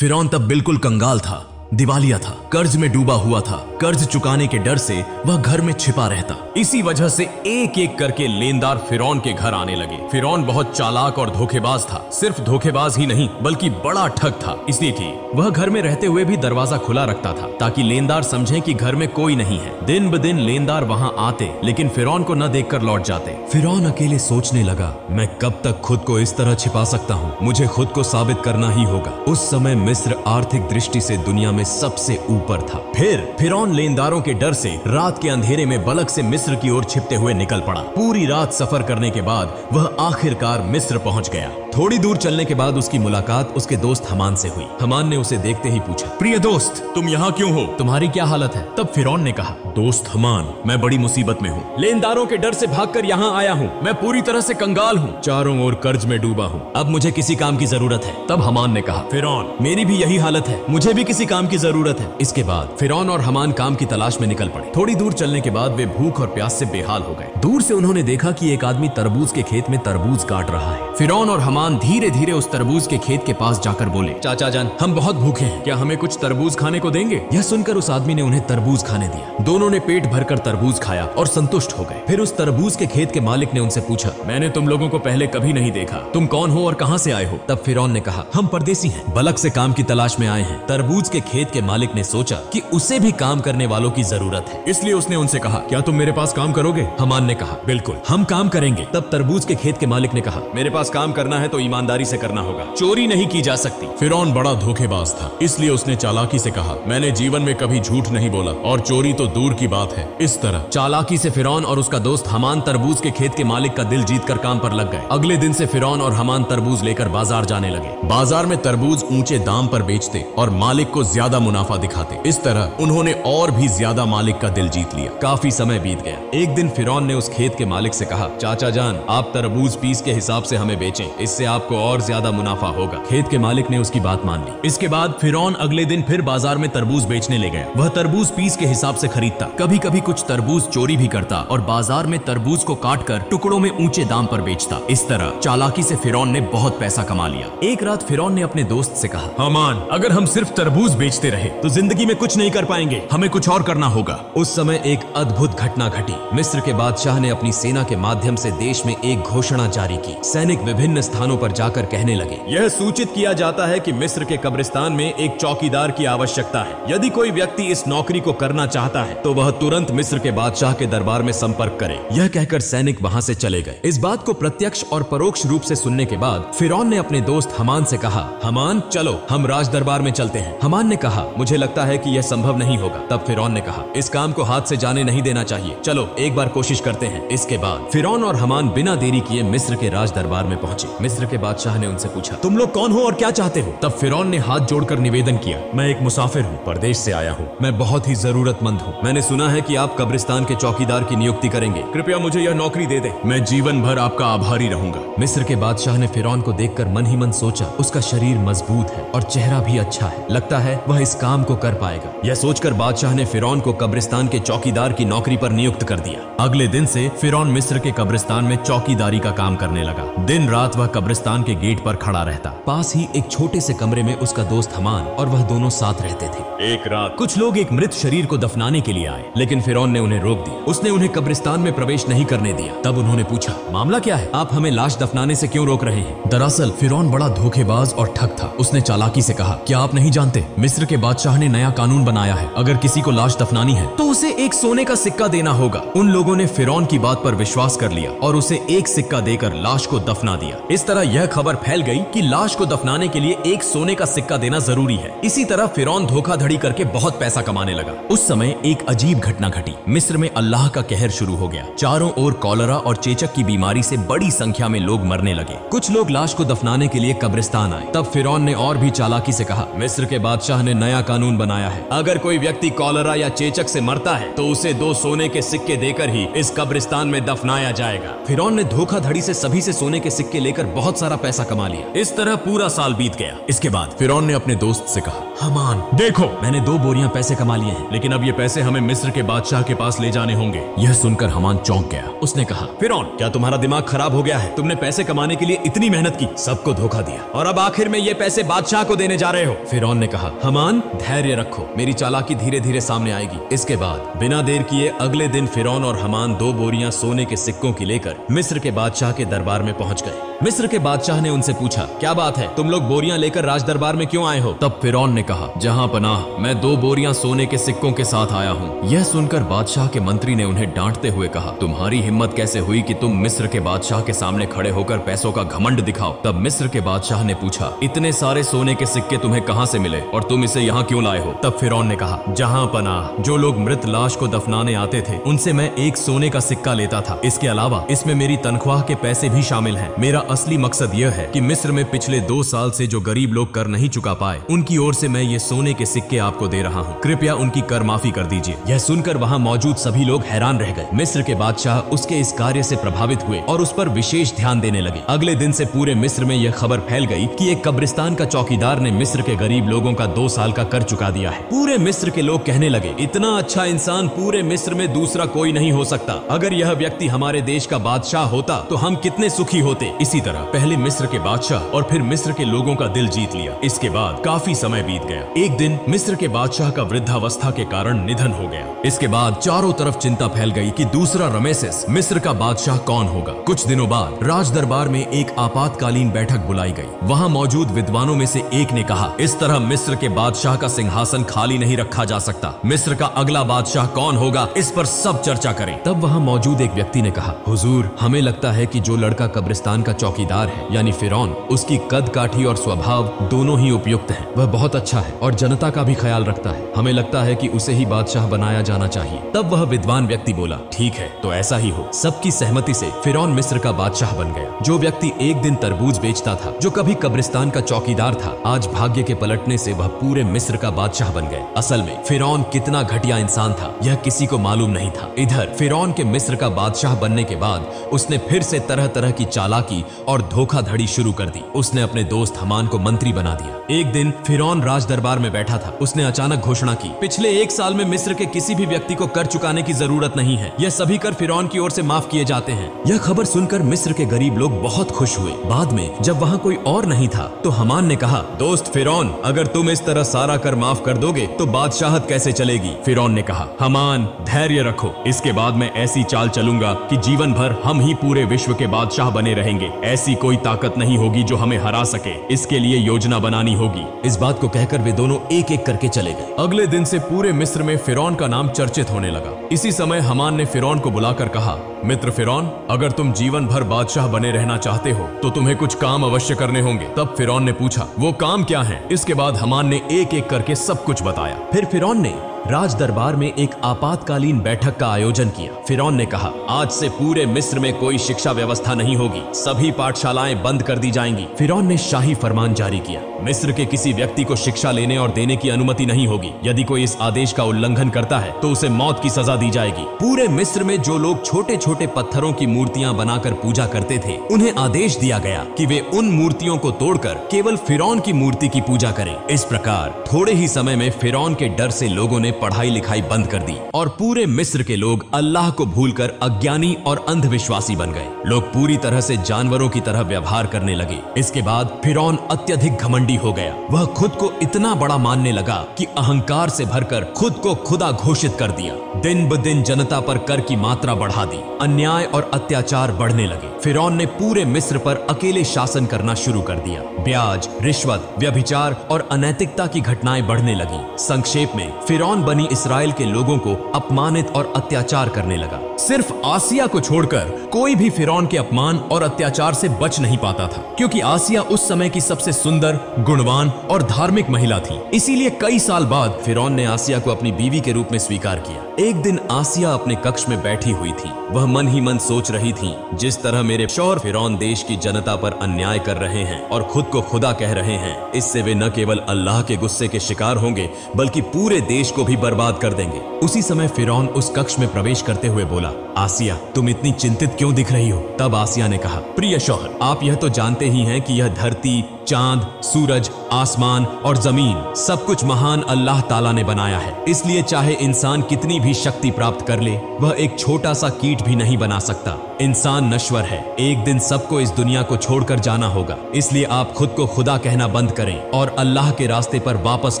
फिरौन तब बिल्कुल कंगाल था, दिवालिया था, कर्ज में डूबा हुआ था। कर्ज चुकाने के डर से वह घर में छिपा रहता। इसी वजह से एक एक करके लेनदार फिरौन के घर आने लगे। फिरौन बहुत चालाक और धोखेबाज था। सिर्फ धोखेबाज ही नहीं बल्कि बड़ा ठग था, इसलिए कि वह घर में रहते हुए भी दरवाजा खुला रखता था ताकि लेनदार समझें कि घर में कोई नहीं है। दिन ब दिन लेनदार वहां आते लेकिन फिरौन को न देखकर लौट जाते। फिरौन अकेले सोचने लगा, मैं कब तक खुद को इस तरह छिपा सकता हूँ? मुझे खुद को साबित करना ही होगा। उस समय मिस्र आर्थिक दृष्टि से दुनिया में सबसे ऊपर था। फिर फिरौन लेनदारों के डर से रात के अंधेरे में बलक से मिस्र की ओर छिपते हुए निकल पड़ा। पूरी रात सफर करने के बाद वह आखिरकार मिस्र पहुंच गया। थोड़ी दूर चलने के बाद उसकी मुलाकात उसके दोस्त हमान से हुई। हमान ने उसे देखते ही पूछा, प्रिय दोस्त, तुम यहाँ क्यों हो? तुम्हारी क्या हालत है? तब फिरौन ने कहा, दोस्त हमान, मैं बड़ी मुसीबत में हूँ। लेनदारों के डर से भागकर यहाँ आया हूँ। मैं पूरी तरह से कंगाल हूँ, चारों ओर कर्ज में डूबा हूँ। अब मुझे किसी काम की जरूरत है। तब हमान ने कहा, फिरौन, मेरी भी यही हालत है, मुझे भी किसी काम की जरूरत है। इसके बाद फिरौन और हमान काम की तलाश में निकल पड़े। थोड़ी दूर चलने के बाद वे भूख और प्यास से बेहाल हो गए। दूर से उन्होंने देखा कि एक आदमी तरबूज के खेत में तरबूज काट रहा है। फिरौन और हमान धीरे धीरे उस तरबूज के खेत के पास जाकर बोले, चाचा जान, हम बहुत भूखे हैं, क्या हमें कुछ तरबूज खाने को देंगे? यह सुनकर उस आदमी ने उन्हें तरबूज खाने दिया। दोनों ने पेट भरकर तरबूज खाया और संतुष्ट हो गए। फिर उस तरबूज के खेत के मालिक ने उनसे पूछा, मैंने तुम लोगों को पहले कभी नहीं देखा, तुम कौन हो और कहां से आए हो? तब फिरौन ने कहा, हम परदेसी हैं, बलक से काम की तलाश में आए हैं। तरबूज के खेत के मालिक ने सोचा कि उसे भी काम करने वालों की जरूरत है, इसलिए उसने उनसे कहा, क्या तुम मेरे पास काम करोगे? हमान ने कहा, बिल्कुल, हम काम करेंगे। तब तरबूज के खेत के मालिक ने कहा, मेरे पास काम करना है तो ईमानदारी से करना होगा, चोरी नहीं की जा सकती। फिरौन बड़ा धोखेबाज था, इसलिए उसने चालाकी से कहा, मैंने जीवन में कभी झूठ नहीं बोला और चोरी तो दूर की बात है। इस तरह चालाकी से फिरौन और उसका दोस्त हमान तरबूज के खेत के मालिक का दिल जीतकर काम पर लग गए। अगले दिन से फिरौन और हमान तरबूज लेकर बाजार जाने लगे। बाजार में तरबूज ऊंचे दाम पर बेचते और मालिक को ज्यादा मुनाफा दिखाते। इस तरह उन्होंने और भी ज्यादा मालिक का दिल जीत लिया। काफी समय बीत गया। एक दिन फिरौन ने उस खेत के मालिक से कहा, चाचा जान, आप तरबूज पीस के हिसाब से हमें बेचें, इससे आपको और ज्यादा मुनाफा होगा। खेत के मालिक ने उसकी बात मान ली। इसके बाद फिरौन अगले दिन फिर बाजार में तरबूज बेचने ले गया। वह तरबूज पीस के हिसाब से खरीदता, कभी कभी कुछ तरबूज चोरी भी करता और बाजार में तरबूज को काटकर टुकड़ों में ऊंचे दाम पर बेचता। इस तरह चालाकी से फिरौन ने बहुत पैसा कमा लिया। एक रात फिरौन ने अपने दोस्त से कहा, हमान, अगर हम सिर्फ तरबूज बेचते रहे तो जिंदगी में कुछ नहीं कर पाएंगे, हमें कुछ और करना होगा। उस समय एक अद्भुत घटना घटी। मिस्र के बादशाह ने अपनी सेना के माध्यम से देश में एक घोषणा जारी की। सैनिक विभिन्न स्थानों पर जाकर कहने लगे, यह सूचित किया जाता है कि मिस्र के कब्रिस्तान में एक चौकीदार की आवश्यकता है। यदि कोई व्यक्ति इस नौकरी को करना चाहता है तो वह तुरंत मिस्र के बादशाह के दरबार में संपर्क करे। यह कहकर सैनिक वहां से चले गए। इस बात को प्रत्यक्ष और परोक्ष रूप से सुनने के बाद फिरौन ने अपने दोस्त हमान से कहा, हमान, चलो हम राज दरबार में चलते हैं। हमान ने कहा, मुझे लगता है कि यह संभव नहीं होगा। तब फिरौन ने कहा, इस काम को हाथ से जाने नहीं देना चाहिए, चलो एक बार कोशिश करते हैं। इसके बाद फिरौन और हमान बिना देरी किए मिस्र के राज दरबार में पहुंचे। मिस्र के बादशाह ने उनसे पूछा, तुम लोग कौन हो और क्या चाहते हो? तब फिरौन ने हाथ जोड़कर निवेदन किया, मैं एक मुसाफिर हूँ, परदेश से आया हूँ, मैं बहुत ही जरूरतमंद हूँ। मैंने सुना है कि आप कब्रिस्तान के चौकीदार की नियुक्ति करेंगे, कृपया मुझे यह नौकरी दे दे, मैं जीवन भर आपका आभारी रहूंगा। मिस्र के बादशाह ने फिरौन को देखकर मन ही मन सोचा, उसका शरीर मजबूत है और चेहरा भी अच्छा है, लगता है वह इस काम को कर पाएगा। यह सोचकर बादशाह ने फिरौन को कब्रिस्तान के चौकीदार की नौकरी पर नियुक्त कर दिया। अगले दिन से फिरौन मिस्र के कब्रिस्तान में चौकीदारी का काम करने लगा। दिन रात वह कब्रिस्तान के गेट पर खड़ा रहता। पास ही एक छोटे से कमरे में उसका दोस्त हमान और वह दोनों साथ रहते थे। एक रात कुछ लोग एक मृत शरीर को दफनाने के लिए आए, लेकिन फिरौन ने उन्हें रोक दिया। उसने उन्हें कब्रिस्तान में प्रवेश नहीं करने दिया। तब उन्होंने पूछा, मामला क्या है? आप हमें लाश दफनाने से क्यों रोक रहे हैं? दरअसल फिरौन बड़ा धोखेबाज और ठग था। उसने चालाकी से कहा, क्या आप नहीं जानते, मिस्र के बादशाह ने नया कानून बनाया है, अगर किसी को लाश दफनानी है तो उसे एक सोने का सिक्का देना होगा। उन लोगों ने फिरौन की बात पर विश्वास कर लिया और उसे एक सिक्का देकर लाश को दफना दिया। इस तरह यह खबर फैल गई कि लाश को दफनाने के लिए एक सोने का सिक्का देना जरूरी है। इसी तरह फिरौन धोखाधड़ी करके बहुत पैसा कमाने लगा। उस समय एक अजीब घटना घटी। मिस्र में अल्लाह का कहर शुरू हो गया। चारों ओर कॉलरा और चेचक की बीमारी से बड़ी संख्या में लोग मरने लगे। कुछ लोग लाश को दफनाने के लिए कब्रिस्तान आए। तब फिरौन ने और भी चालाकी से कहा, मिस्र के बादशाह ने नया कानून बनाया है, अगर कोई व्यक्ति कॉलरा या चेचक से मरता है तो उसे 2 सोने के सिक्के देकर ही इस कब्रिस्तान में दफनाया जाएगा। फिरौन ने धोखाधड़ी से सभी से सोने के सिक्के लेकर बहुत सारा पैसा कमा लिया। इस तरह पूरा साल बीत गया। इसके बाद फिरौन ने अपने दोस्त से कहा, हमान देखो, मैंने 2 बोरियां पैसे कमा लिए हैं, लेकिन अब ये पैसे हमें मिस्र के बादशाह के पास ले जाने होंगे। यह सुनकर हमान चौंक गया। उसने कहा, फिरौन क्या तुम्हारा दिमाग खराब हो गया है? तुमने पैसे कमाने के लिए इतनी मेहनत की, सबको धोखा दिया और अब आखिर में ये पैसे बादशाह को देने जा रहे हो। फिरौन ने कहा, हमान धैर्य रखो, मेरी चालाकी धीरे धीरे सामने आएगी। इसके बाद बिना देर किए अगले दिन फिरौन और हमान 2 बोरियां सोने के सिक्कों की लेकर मिस्र के बादशाह के दरबार में पहुंच गए। मिस्र के बादशाह ने उनसे पूछा, क्या बात है, तुम लोग बोरियां लेकर राज दरबार में क्यों आए हो? तब फिरौन ने कहा, जहां पनाह, मैं 2 बोरियां सोने के सिक्कों के साथ आया हूं। यह सुनकर बादशाह के मंत्री ने उन्हें डांटते हुए कहा, तुम्हारी हिम्मत कैसे हुई कि तुम मिस्र के बादशाह के सामने खड़े होकर पैसों का घमंड दिखाओ? तब मिस्र के बादशाह ने पूछा, इतने सारे सोने के सिक्के तुम्हें कहां से मिले और तुम इसे यहाँ क्यों लाए हो? तब फिरौन ने कहा, जहां पनाह, जो लोग मृत लाश को दफनाने आते थे उनसे मैं एक सोने का सिक्का लेता था। इसके अलावा इसमें मेरी तनख्वाह के पैसे भी शामिल हैं। मेरा असली मकसद यह है कि मिस्र में पिछले 2 साल से जो गरीब लोग कर नहीं चुका पाए, उनकी ओर से मैं ये सोने के सिक्के आपको दे रहा हूँ। कृपया उनकी कर माफी कर दीजिए। यह सुनकर वहाँ मौजूद सभी लोग हैरान रह गए। मिस्र के बादशाह उसके इस कार्य से प्रभावित हुए और उस पर विशेष ध्यान देने लगे। अगले दिन से पूरे मिस्र में यह खबर फैल गई कि एक कब्रिस्तान का चौकीदार ने मिस्र के गरीब लोगों का 2 साल का कर चुका दिया है। पूरे मिस्र के लोग कहने लगे, इतना अच्छा इंसान पूरे मिस्र में दूसरा कोई नहीं हो सकता। अगर यह व्यक्ति हमारे देश का बादशाह होता तो हम कितने सुखी होते। इसी तरह पहले मिस्र के बादशाह और फिर मिस्र के लोगों का दिल जीत लिया। इसके बाद काफी समय बीत गया। एक दिन मिस्र के बादशाह का वृद्धावस्था के कारण निधन हो गया। इसके बाद चारों तरफ चिंता फैल गई कि दूसरा रमेसेस मिस्र का बादशाह कौन होगा। कुछ दिनों बाद राज दरबार में एक आपातकालीन बैठक बुलाई गई। वहाँ मौजूद विद्वानों में से एक ने कहा, इस तरह मिस्र के बादशाह का सिंहासन खाली नहीं रखा जा सकता। मिस्र का अगला बादशाह कौन होगा, इस पर सब चर्चा करें। तब वहाँ मौजूद एक व्यक्ति ने कहा, हुजूर, हमें लगता है कि जो लड़का कब्रिस्तान का चौकीदार है यानी फिरौन, उसकी कद काठी और स्वभाव दोनों ही उपयुक्त हैं। वह बहुत अच्छा है और जनता का भी ख्याल रखता है। हमें लगता है कि उसे ही बादशाह बनाया जाना चाहिए। तब वह विद्वान व्यक्ति बोला, ठीक है, तो ऐसा ही हो। सबकी सहमति से फिरौन मिस्र का बादशाह बन गया। जो व्यक्ति एक दिन तरबूज बेचता था, जो कभी कब्रिस्तान का चौकीदार था, आज भाग्य के पलटने से वह पूरे मिस्र का बादशाह बन गए। असल में फिरौन कितना घटिया इंसान था, यह किसी को मालूम नहीं था। इधर फिरौन के मिस्र का बादशाह बनने के बाद उसने फिर से तरह तरह की चालाकी और धोखाधड़ी शुरू कर दी। उसने अपने दोस्त हमान को मंत्री बना दिया। एक दिन फिरौन राज दरबार में बैठा था। उसने अचानक घोषणा की, पिछले 1 साल में मिस्र के किसी भी व्यक्ति को कर चुकाने की जरूरत नहीं है। यह सभी कर फिरौन की ओर से माफ किए जाते हैं। यह खबर सुनकर मिस्र के गरीब लोग बहुत खुश हुए। बाद में जब वहाँ कोई और नहीं था तो हमान ने कहा, दोस्त फिरौन, अगर तुम इस तरह सारा कर माफ कर दोगे तो बादशाहत कैसे चलेगी? फिरौन ने कहा, हमान धैर्य रखो, इसके बाद मैं ऐसी चाल चलूंगा कि जीवन भर हम ही पूरे विश्व के बादशाह बने रहेंगे। ऐसी कोई ताकत नहीं होगी जो हमें हरा सके। इसके लिए योजना बनानी होगी। इस बात को कहकर वे दोनों एक एक करके चले गए। अगले दिन से पूरे मिस्र में फिरौन का नाम चर्चित होने लगा। इसी समय हमान ने फिरौन को बुलाकर कहा, मित्र फिरौन, अगर तुम जीवन भर बादशाह बने रहना चाहते हो तो तुम्हें कुछ काम अवश्य करने होंगे। तब फिरौन ने पूछा, वो काम क्या है? इसके बाद हमान ने एक एक करके सब कुछ बताया। फिर फिरौन ने राज दरबार में एक आपातकालीन बैठक का आयोजन किया। फिरौन ने कहा, आज से पूरे मिस्र में कोई शिक्षा व्यवस्था नहीं होगी, सभी पाठशालाएं बंद कर दी जाएंगी। फिरौन ने शाही फरमान जारी किया, मिस्र के किसी व्यक्ति को शिक्षा लेने और देने की अनुमति नहीं होगी। यदि कोई इस आदेश का उल्लंघन करता है तो उसे मौत की सजा दी जाएगी। पूरे मिस्र में जो लोग छोटे छोटे पत्थरों की मूर्तियां बनाकर पूजा करते थे, उन्हें आदेश दिया गया कि वे उन मूर्तियों को तोड़कर केवल फिरौन की मूर्ति की पूजा करें। इस प्रकार थोड़े ही समय में फिरौन के डर से लोगों ने पढ़ाई लिखाई बंद कर दी और पूरे मिस्र के लोग अल्लाह को भूलकर अज्ञानी और अंधविश्वासी बन गए। लोग पूरी तरह से जानवरों की तरह व्यवहार करने लगे। इसके बाद फिरौन अत्यधिक घमंडी हो गया। वह खुद को इतना बड़ा मानने लगा कि अहंकार से भरकर खुद को खुदा घोषित कर दिया। दिन ब दिन जनता पर कर की मात्रा बढ़ा दी। अन्याय और अत्याचार बढ़ने लगे। फिरौन ने पूरे मिस्र पर अकेले शासन करना शुरू कर दिया। ब्याज, रिश्वत, व्यभिचार और अनैतिकता की घटनाएं बढ़ने लगी। संक्षेप में फिरौन बनी इस्राएल के लोगों को अपमानित और अत्याचार करने लगा। सिर्फ आसिया को छोड़कर कोई भी फिरौन के अपमान और अत्याचार से बच नहीं पाता था, क्योंकि आसिया उस समय की सबसे सुंदर, गुणवान और धार्मिक महिला थी। इसीलिए कई साल बाद फिरौन ने आसिया को अपनी बीवी के रूप में स्वीकार किया। एक दिन आसिया अपने कक्ष में बैठी हुई थी। वह मन ही मन सोच रही थी, जिस तरह मेरे शौहर फिरौन देश की जनता पर अन्याय कर रहे हैं और खुद को खुदा कह रहे हैं, इससे वे न केवल अल्लाह के गुस्से के शिकार होंगे बल्कि पूरे देश को भी बर्बाद कर देंगे। उसी समय फिरौन उस कक्ष में प्रवेश करते हुए बोला, आसिया, तुम इतनी चिंतित क्यों दिख रही हो? तब आसिया ने कहा, प्रिय शौहर, आप यह तो जानते ही हैं कि यह धरती, चांद, सूरज, आसमान और जमीन सब कुछ महान अल्लाह ताला ने बनाया है। इसलिए चाहे इंसान कितनी भी शक्ति प्राप्त कर ले, वह एक छोटा सा कीट भी नहीं बना सकता। इंसान नश्वर है, एक दिन सबको इस दुनिया को छोड़कर जाना होगा। इसलिए आप खुद को खुदा कहना बंद करें और अल्लाह के रास्ते पर वापस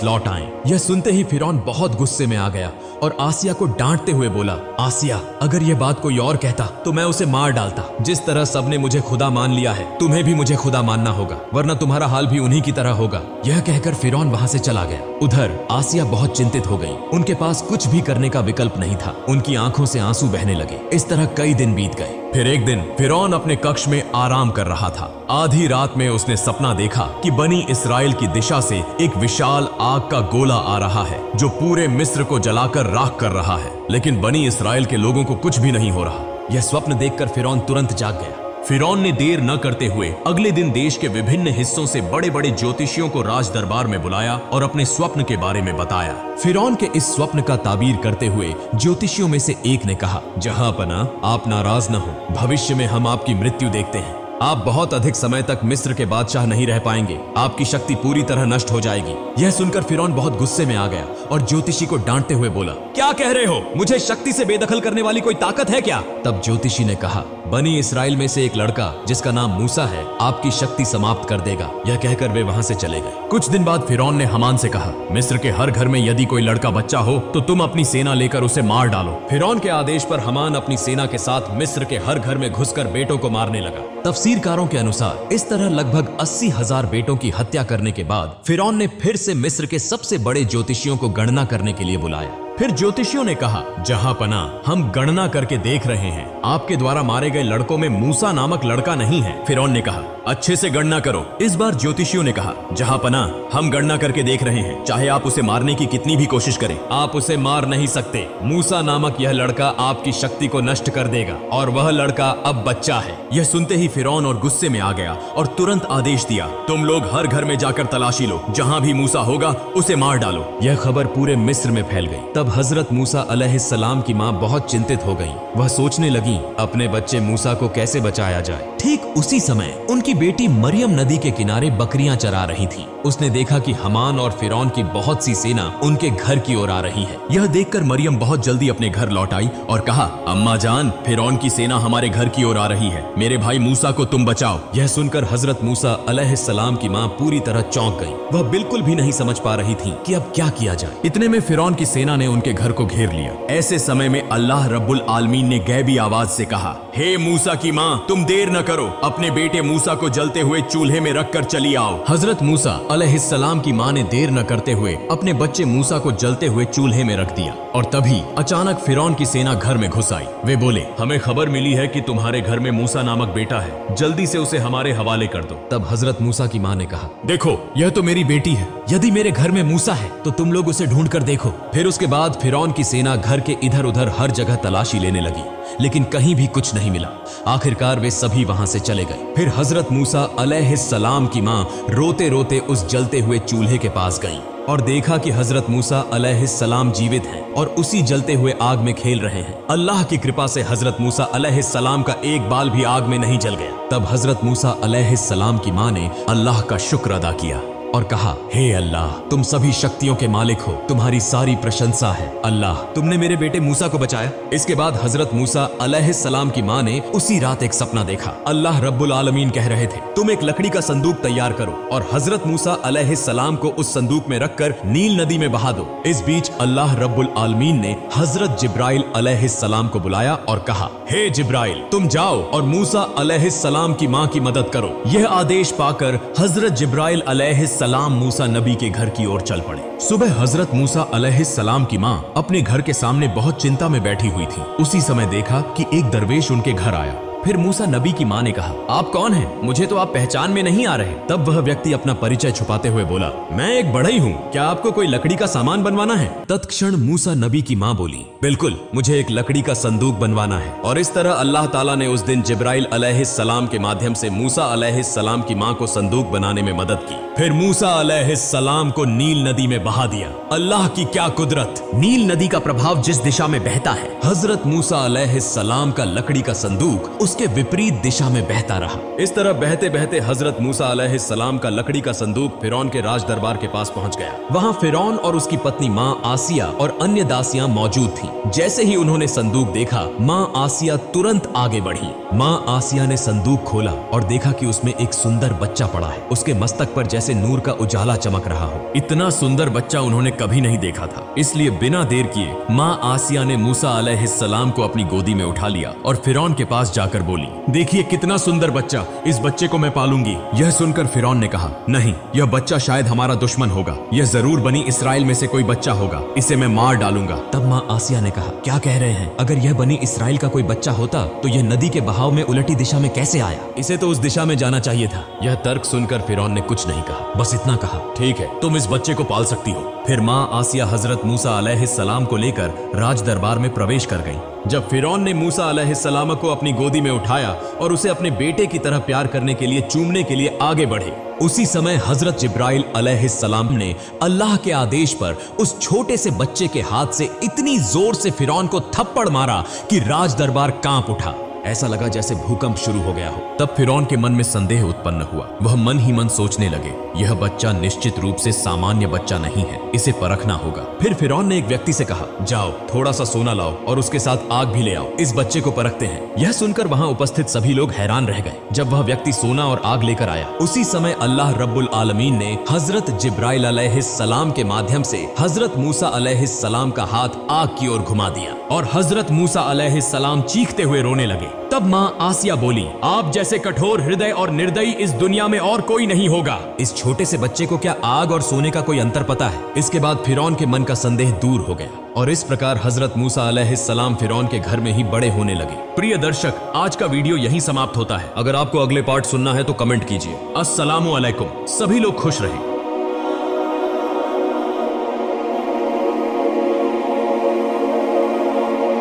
लौट आएं। यह सुनते ही फिरौन बहुत गुस्से में आ गया और आसिया को डांटते हुए बोला, आसिया, अगर यह बात कोई और कहता तो मैं उसे मार डालता। जिस तरह सबने मुझे खुदा मान लिया है, तुम्हें भी मुझे खुदा मानना होगा, वरना तुम्हारा हाल भी उन्हीं की तरह होगा। यह कहकर फिरौन वहां से चला गया। उधर आसिया बहुत चिंतित हो गई। उनके पास कुछ भी करने का विकल्प नहीं था। उनकी आंखों से आंसू बहने लगे। इस तरह कई दिन बीत गए। फिर एक दिन फिरौन अपने कक्ष में आराम कर रहा था। आधी रात में उसने सपना देखा कि बनी इस्राएल की दिशा से एक विशाल आग का गोला आ रहा है जो पूरे मिस्र को जलाकर राख कर रहा है, लेकिन बनी इस्राएल के लोगों को कुछ भी नहीं हो रहा। यह स्वप्न देखकर फिरौन तुरंत जाग गया। फिरौन ने देर न करते हुए अगले दिन देश के विभिन्न हिस्सों से बड़े बड़े ज्योतिषियों को राज दरबार में बुलाया और अपने स्वप्न के बारे में बताया। फिरौन के इस स्वप्न का ताबीर करते हुए ज्योतिषियों में से एक ने कहा, जहांपना, आप नाराज न हो, भविष्य में हम आपकी मृत्यु देखते हैं। आप बहुत अधिक समय तक मिस्र के बादशाह नहीं रह पाएंगे। आपकी शक्ति पूरी तरह नष्ट हो जाएगी। यह सुनकर फिरौन बहुत गुस्से में आ गया और ज्योतिषी को डांटते हुए बोला, क्या कह रहे हो? मुझे शक्ति से बेदखल करने वाली कोई ताकत है क्या? तब ज्योतिषी ने कहा, बनी इस्राएल में से एक लड़का जिसका नाम मूसा है आपकी शक्ति समाप्त कर देगा। यह कहकर वे वहां से चले गए। कुछ दिन बाद फिरौन ने हमान से कहा, मिस्र के हर घर में यदि कोई लड़का बच्चा हो तो तुम अपनी सेना लेकर उसे मार डालो। फिरौन के आदेश पर हमान अपनी सेना के साथ मिस्र के हर घर में घुसकर बेटों को मारने लगा। तफसीरकारों के अनुसार इस तरह लगभग 80,000 बेटों की हत्या करने के बाद फिरौन ने फिर से मिस्र के सबसे बड़े ज्योतिषियों को गणना करने के लिए बुलाया। फिर ज्योतिषियों ने कहा, जहांपना, हम गणना करके देख रहे हैं, आपके द्वारा मारे गए लड़कों में मूसा नामक लड़का नहीं है। फिरौन ने कहा, अच्छे से गणना करो। इस बार ज्योतिषियों ने कहा, जहांपना, हम गणना करके देख रहे हैं, चाहे आप उसे मारने की कितनी भी कोशिश करें, आप उसे मार नहीं सकते। मूसा नामक यह लड़का आपकी शक्ति को नष्ट कर देगा और वह लड़का अब बच्चा है। यह सुनते ही फिरौन और गुस्से में आ गया और तुरंत आदेश दिया, तुम लोग हर घर में जाकर तलाशी लो, जहां भी मूसा होगा उसे मार डालो। यह खबर पूरे मिस्र में फैल गई। तब हजरत मूसा अलैहिस्सलाम की माँ बहुत चिंतित हो गई। वह सोचने लगी, अपने बच्चे मूसा को कैसे बचाया जाए। ठीक उसी समय उनकी बेटी मरियम नदी के किनारे बकरियां चरा रही थी। उसने देखा कि हमान और फिरौन की बहुत सी सेना उनके घर की ओर आ रही है। यह देखकर मरियम बहुत जल्दी अपने घर लौट आई और कहा, अम्मा जान, फिरौन की सेना हमारे घर की ओर आ रही है, मेरे भाई मूसा को तुम बचाओ। यह सुनकर हजरत मूसा अलैहिस्सलाम की माँ पूरी तरह चौंक गई। वह बिल्कुल भी नहीं समझ पा रही थी कि अब क्या किया जाए। इतने में फिरौन की सेना ने उनके घर को घेर लिया। ऐसे समय में अल्लाह रब्बुल आलमीन ने गैबी आवाज से कहा, हे मूसा की माँ, तुम देर न करो, अपने बेटे मूसा को जलते हुए चूल्हे में रखकर चली आओ। हजरत मूसा अलैहिस्सलाम की माँ ने देर न करते हुए अपने बच्चे मूसा को जलते हुए चूल्हे में रख दिया और तभी अचानक फिरौन की सेना घर में घुस आई। वे बोले, हमें खबर मिली है कि तुम्हारे घर में मूसा नामक बेटा है, जल्दी से उसे हमारे हवाले कर दो। तब हजरत मूसा की माँ ने कहा, देखो, यह तो मेरी बेटी है, यदि मेरे घर में मूसा है तो तुम लोग उसे ढूंढ कर देखो। फिर उसके बाद फिरौन की सेना घर के इधर उधर हर जगह तलाशी लेने लगी, लेकिन कहीं भी कुछ नहीं मिला। आखिरकार वे सभी वहां से चले गए। फिर हजरत मूसा अलैहिस्सलाम की माँ रोते रोते उस जलते हुए चूल्हे के पास गईं और देखा कि हजरत मूसा अलैहिस्सलाम जीवित हैं और उसी जलते हुए आग में खेल रहे हैं। अल्लाह की कृपा से हजरत मूसा अलैहिस्सलाम का एक बाल भी आग में नहीं जल गया। तब हजरत मूसा अलैहिस्सलाम की माँ ने अल्लाह का शुक्र अदा किया और कहा, हे अल्लाह, तुम सभी शक्तियों के मालिक हो, तुम्हारी सारी प्रशंसा है। अल्लाह, तुमने मेरे बेटे मूसा को बचाया। इसके बाद हजरत मूसा अलैहिस्सलाम की माँ ने उसी रात एक सपना देखा। अल्लाह रब्बुल आलमीन कह रहे थे, तुम एक लकड़ी का संदूक तैयार करो और हजरत मूसा अलैहिस्सलाम को उस संदूक में रखकर नील नदी में बहा दो। इस बीच अल्लाह रब्बुल आलमीन ने हजरत जिब्राइल अलैहिस्सलाम को बुलाया और कहा, हे जिब्राइल, तुम जाओ और मूसा अलैहिस्सलाम की माँ की मदद करो। यह आदेश पाकर हजरत जिब्राइल अलैहिस्सलाम मूसा नबी के घर की ओर चल पड़े। सुबह हजरत मूसा अलैहिस्सलाम की माँ अपने घर के सामने बहुत चिंता में बैठी हुई थी। उसी समय देखा कि एक दरवेश उनके घर आया फिर मूसा नबी की माँ ने कहा, आप कौन हैं? मुझे तो आप पहचान में नहीं आ रहे। तब वह व्यक्ति अपना परिचय छुपाते हुए बोला, मैं एक बढ़ई हूँ, क्या आपको कोई लकड़ी का सामान बनवाना है? तत्क्षण मूसा नबी की माँ बोली, बिल्कुल, मुझे एक लकड़ी का संदूक बनवाना है। और इस तरह अल्लाह ताला ने उस दिन जिब्राइल अलैहिस्सलाम के माध्यम से मूसा अलैहिस्सलाम की माँ को संदूक बनाने में मदद की। फिर मूसा अलैहिस्सलाम को नील नदी में बहा दिया। अल्लाह की क्या कुदरत! नील नदी का प्रभाव जिस दिशा में बहता है, हजरत मूसा अलैहिस्सलाम का लकड़ी का संदूक उसके विपरीत दिशा में बहता रहा। इस तरह बहते बहते हजरत मूसा अलैहिस्सलाम का लकड़ी का संदूक फिरौन के राज दरबार के पास पहुंच गया। वहां फिरौन और उसकी पत्नी माँ आसिया और अन्य दासियां मौजूद थीं। जैसे ही उन्होंने संदूक देखा, माँ आसिया तुरंत आगे बढ़ी। माँ आसिया ने संदूक खोला और देखा कि उसमें एक सुंदर बच्चा पड़ा है। उसके मस्तक पर जैसे नूर का उजाला चमक रहा हो। इतना सुंदर बच्चा उन्होंने कभी नहीं देखा था। इसलिए बिना देर किए माँ आसिया ने मूसा अलैहिस्सलाम को अपनी गोदी में उठा लिया और फिरौन के पास जाकर बोली, देखिए कितना सुंदर बच्चा, इस बच्चे को मैं पालूंगी। यह सुनकर फिरौन ने कहा, नहीं, यह बच्चा शायद हमारा दुश्मन होगा, यह जरूर बनी इसराइल में से कोई बच्चा होगा, इसे मैं मार डालूंगा। तब माँ आसिया ने कहा, क्या कह रहे हैं? अगर यह बनी इसराइल का कोई बच्चा होता तो यह नदी के बहाव में उलटी दिशा में कैसे आया? इसे तो उस दिशा में जाना चाहिए था। यह तर्क सुनकर फिरौन ने कुछ नहीं कहा, बस इतना कहा, ठीक है, तुम इस बच्चे को पाल सकती हो। फिर माँ आसिया हजरत मूसा अलैहिस्सलाम को लेकर राज दरबार में प्रवेश कर गई। जब फिरौन ने मूसा अलैहिस्सलाम को अपनी गोदी में उठाया और उसे अपने बेटे की तरह प्यार करने के लिए, चूमने के लिए आगे बढ़े, उसी समय हजरत जिब्राइल अलैहिस्सलाम ने अल्लाह के आदेश पर उस छोटे से बच्चे के हाथ से इतनी जोर से फिरौन को थप्पड़ मारा कि राज दरबार कांप उठा। ऐसा लगा जैसे भूकंप शुरू हो गया हो। तब फिरौन के मन में संदेह उत्पन्न हुआ। वह मन ही मन सोचने लगे, यह बच्चा निश्चित रूप से सामान्य बच्चा नहीं है, इसे परखना होगा। फिर फिरौन ने एक व्यक्ति से कहा, जाओ थोड़ा सा सोना लाओ और उसके साथ आग भी ले आओ, इस बच्चे को परखते हैं। यह सुनकर वहां उपस्थित सभी लोग हैरान रह गए। जब वह व्यक्ति सोना और आग लेकर आया, उसी समय अल्लाह रब्बुल आलमीन ने हजरत जिब्राइल अलैहिस्सलाम के माध्यम से हजरत मूसा अलैहिस्सलाम का हाथ आग की ओर घुमा दिया और हजरत मूसा अलैहिस्सलाम चीखते हुए रोने लगे। तब माँ आसिया बोली, आप जैसे कठोर हृदय और निर्दयी इस दुनिया में और कोई नहीं होगा। इस छोटे से बच्चे को क्या आग और सोने का कोई अंतर पता है? इसके बाद फिरौन के मन का संदेह दूर हो गया और इस प्रकार हजरत मूसा अलैहिस्सलाम फिरौन के घर में ही बड़े होने लगे। प्रिय दर्शक, आज का वीडियो यहीं समाप्त होता है। अगर आपको अगले पार्ट सुनना है तो कमेंट कीजिए। अस्सलामु अलैकुम। सभी लोग खुश रहें।